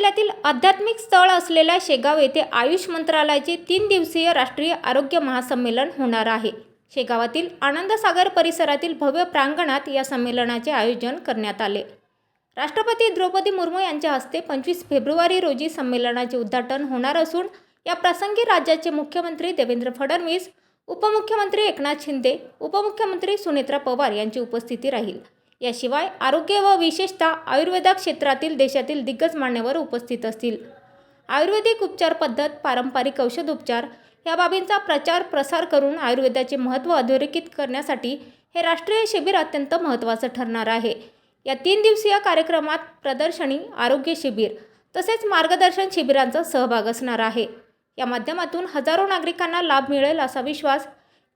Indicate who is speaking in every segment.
Speaker 1: जिल्ह्यातील आध्यात्मिक स्थळ असलेल्या शेगाव येथे आयुष मंत्रालयाचे 3 दिवसीय राष्ट्रीय आरोग्य महासंमेलन होणार आहे। शेगावातील आनंदसागर परिसरातील भव्य प्रांगणात या संमेलनाचे आयोजन करण्यात आले। राष्ट्रपती द्रौपदी मुर्मू यांच्या हस्ते 25 फेब्रुवारी रोजी संमेलनाचे उद्घाटन होणार असून या प्रसंगी राज्याचे मुख्यमंत्री देवेंद्र फडणवीस, उपमुख्यमंत्री एकनाथ शिंदे, उपमुख्यमंत्री सुनेत्रा पवार यांची उपस्थिती राहील। याशिवाय आरोग्य व विशेषतः आयुर्वेद क्षेत्रातील देशातील दिग्गज मान्यवर उपस्थित असतील। आयुर्वेदिक उपचार पद्धत, पारंपरिक औषध उपचार या बाबींचा प्रचार प्रसार करून आयुर्वेदाचे महत्त्व अधोरेखित करण्यासाठी हे राष्ट्रीय शिबिर अत्यंत महत्त्वाचं ठरणार आहे। या 3 दिवसीय कार्यक्रमात प्रदर्शनी, आरोग्य शिबिर तसेच मार्गदर्शन शिबिरांचा सहभाग असणार आहे। या माध्यमातून हजारो नागरिकांना लाभ मिळेल असा विश्वास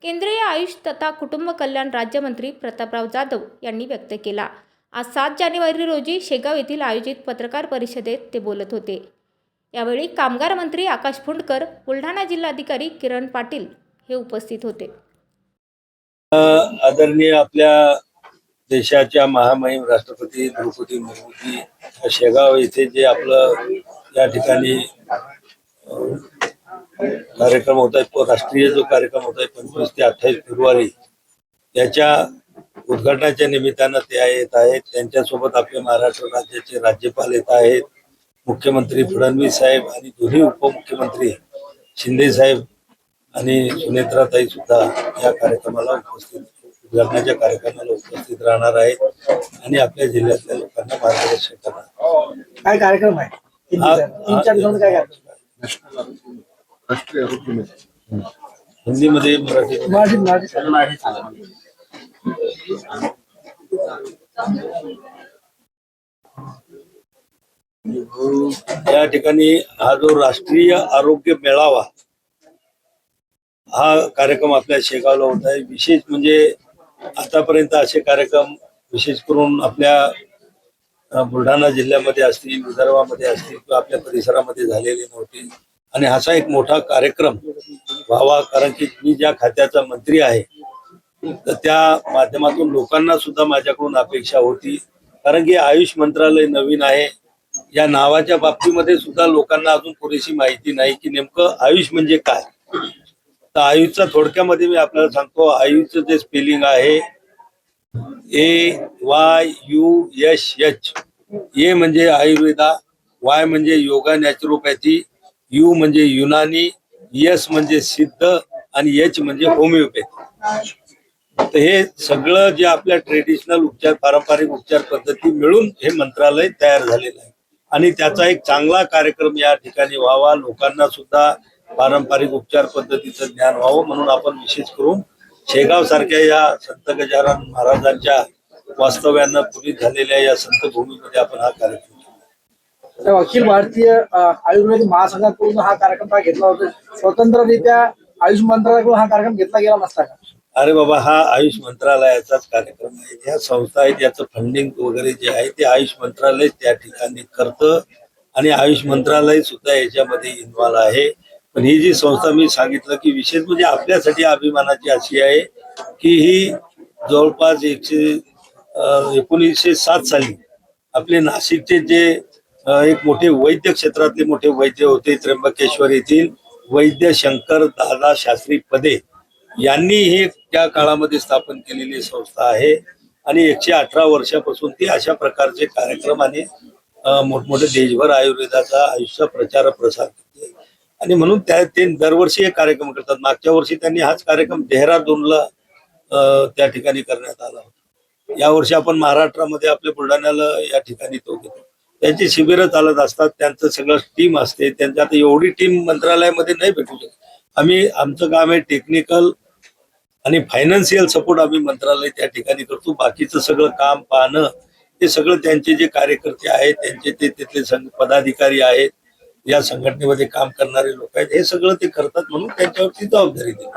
Speaker 1: केंद्रीय आयुष तथा कुटुंब कल्याण राज्यमंत्री प्रतापराव जाधव यांनी व्यक्त केला। आज 7 जानेवारी रोजी शेगाव येथील आयोजित पत्रकार परिषदेत ते बोलत होते। यावेळी कामगार मंत्री आकाश फुंडकर, बुलढाणा जिल्हाधिकारी किरण पाटील हे उपस्थित होते।
Speaker 2: आदरणीय आपल्या देशाच्या महामहिम राष्ट्रपती द्रौपदी मुर्मूजी शेगाव येथे जे आपलं या ठिकाणी कार्यक्रम होत आहे, राष्ट्रीय जो कार्यक्रम होत आहे 25 ते 28 फेब्रुवारी याच्या उद्घाटनाच्या निमित्तानं ते येत आहेत। त्यांच्यासोबत आपले महाराष्ट्र राज्याचे राज्यपाल येत आहेत, मुख्यमंत्री फडणवीस साहेब आणि दोन्ही उपमुख्यमंत्री शिंदे साहेब आणि सुनेत्राताई सुद्धा या कार्यक्रमाला उद्घाटनाच्या कार्यक्रमाला उपस्थित राहणार आहेत आणि आपल्या जिल्ह्यातल्या लोकांना मार्गदर्शन करणार।
Speaker 3: काय कार्यक्रम आहे?
Speaker 2: हिंदी मध्ये मराठी या ठिकाणी हा जो राष्ट्रीय आरोग्य मेळावा हा कार्यक्रम आपल्या शेगावला होत आहे। विशेष म्हणजे आतापर्यंत असे कार्यक्रम विशेष करून आपल्या बुलढाणा जिल्ह्यामध्ये असतील, विदर्भामध्ये असतील किंवा आपल्या परिसरामध्ये झालेले नव्हते आणि असा एक मोठा कार्यक्रम व्हावा, कारण की मी ज्या खात्याचा मंत्री आहे तर त्या माध्यमातून लोकांना सुद्धा माझ्याकडून अपेक्षा होती, कारण की आयुष मंत्रालय नवीन आहे। या नावाच्या बाबतीमध्ये सुद्धा लोकांना अजून पुरेशी माहिती नाही की नेमकं आयुष म्हणजे काय। तर आयुषचा थोडक्यामध्ये मी आपल्याला सांगतो, आयुषचं जे स्पेलिंग आहे AYUSH। ए म्हणजे आयुर्वेदा, वाय म्हणजे योगा नॅचरोपॅथी, यू म्हणजे युनानी, एस म्हणजे सिद्ध आणि एच म्हणजे होमिओपॅथी। तर हे सगळं जे आपल्या ट्रेडिशनल उपचार, पारंपरिक उपचार पद्धती मिळून हे मंत्रालय तयार झालेलं आहे आणि त्याचा एक चांगला कार्यक्रम या ठिकाणी व्हावा, लोकांना सुद्धा पारंपरिक उपचार पद्धतीचं ज्ञान व्हावं म्हणून आपण विशेष करून शेगाव सारख्या या संत गजानन महाराजांच्या वास्तव्यानं पुरीत झालेल्या या संत भूमीमध्ये आपण हा कार्यक्रम केला।
Speaker 3: अखिल भारतीय आयुर्वेद महासंघाकडून हा कार्यक्रम घेतला होता, स्वतंत्ररित्या आयुष मंत्रालयाकडून हा कार्यक्रम घेतला गेला नसता का?
Speaker 2: अरे बाबा, हा आयुष मंत्रालयाचाच कार्यक्रम आहे। या संस्था आहेत, याचं फंडिंग वगैरे जे आहे ते आयुष मंत्रालय त्या ठिकाणी करतं आणि आयुष मंत्रालय सुद्धा याच्यामध्ये इन्व्हॉल्व आहे। पण ही जी संस्था मी सांगितलं की विशेष म्हणजे आपल्यासाठी अभिमानाची अशी आहे की ही जवळपास 1907 साली आपले नाशिकचे जे एक मोठे वैद्य क्षेत्रातले मोठे वैद्य होते, त्र्यंबकेश्वर येथील वैद्य शंकर दादा शास्त्री पदे यांनी ही त्या काळामध्ये स्थापन केलेली संस्था आहे आणि 118 वर्षापासून ती अशा प्रकारचे कार्यक्रम आणि मोठमोठे देशभर आयुर्वेदाचा आयुष्य प्रचार प्रसार करते आणि म्हणून ते दरवर्षी एक कार्यक्रम करतात। मागच्या वर्षी त्यांनी हाच कार्यक्रम देहरादूनला त्या ठिकाणी करण्यात आला होता। यावर्षी आपण महाराष्ट्रामध्ये आपल्या बुलढाण्याला या ठिकाणी तो घेतो। त्यांची शिबिरं चालत असतात, त्यांचं सगळं टीम असते, त्यांच्या आता एवढी टीम मंत्रालयामध्ये नाही भेटू शकत। आमचं काम आहे टेक्निकल आणि फायनान्शियल सपोर्ट आम्ही मंत्रालय त्या ठिकाणी करतो। बाकीचं सगळं काम पाहणं हे सगळं त्यांचे जे कार्यकर्ते आहेत, त्यांचे ते तिथले पदाधिकारी आहेत, या संघटनेमध्ये काम करणारे लोक आहेत, हे सगळं ते करतात म्हणून त्यांच्यावरती जबाबदारी देतात।